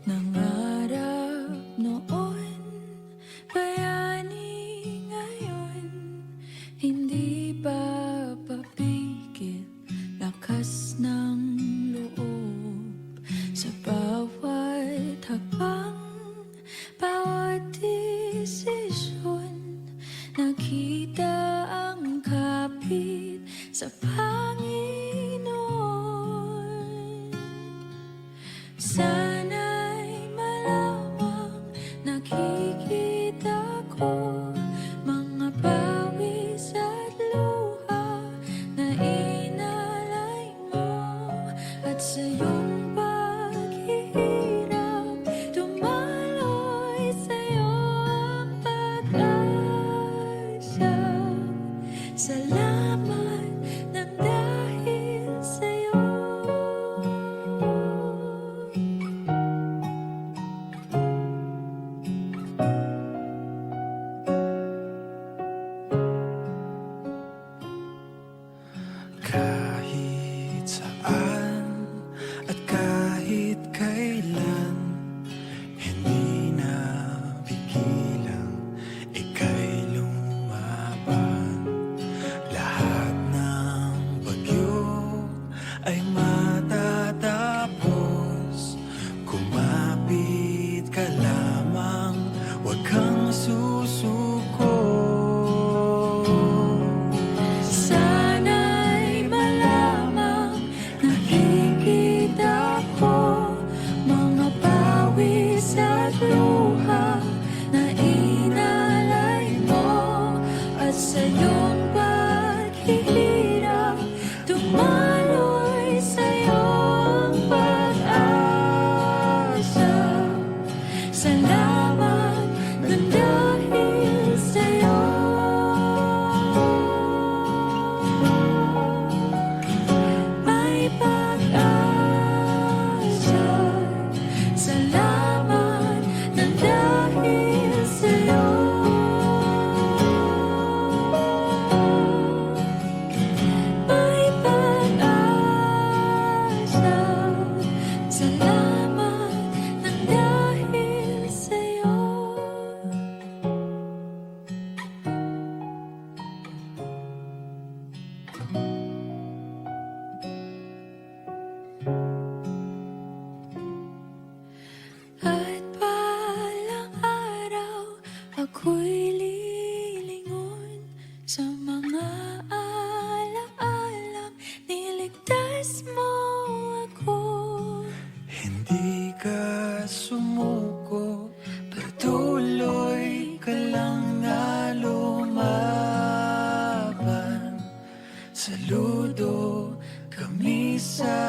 Nangarap noon, bayani ngayon, hindi pa papigil, lakas ng loob sa bawat hakbang, bawat desisyon. Nakita ang kapit sa Panginoon. Sana'y malamang nakikita ko mga pawis at luha na inalay mo, at sa iyong paghihirap dumaloy sa'yo ang pag-asa. Salamat ng dahil sa'yo. Kahit saan at kahit kailan, hindi na pigilang ika'y lumaban. Lahat ng bagyo ay matatapos. Kumapit ka lamang, huwag kang susuko. Sana'y malamang nakikita ko mga pawis at luha na inalay mo, at sa iyong paghihirap dumaloy sa'yo ang pag-asa. Salamat ng dahil sa'yo. May pag-asa. Salamat ng dahil sa'yo. May pag-asa. Salamat ng dahil sa'yo. At balang araw ako'y lilingon sa mga alalang niligtas mo ako. Hindi ka sumuko, patuloy ka lang na lumaban. Saludo kami sa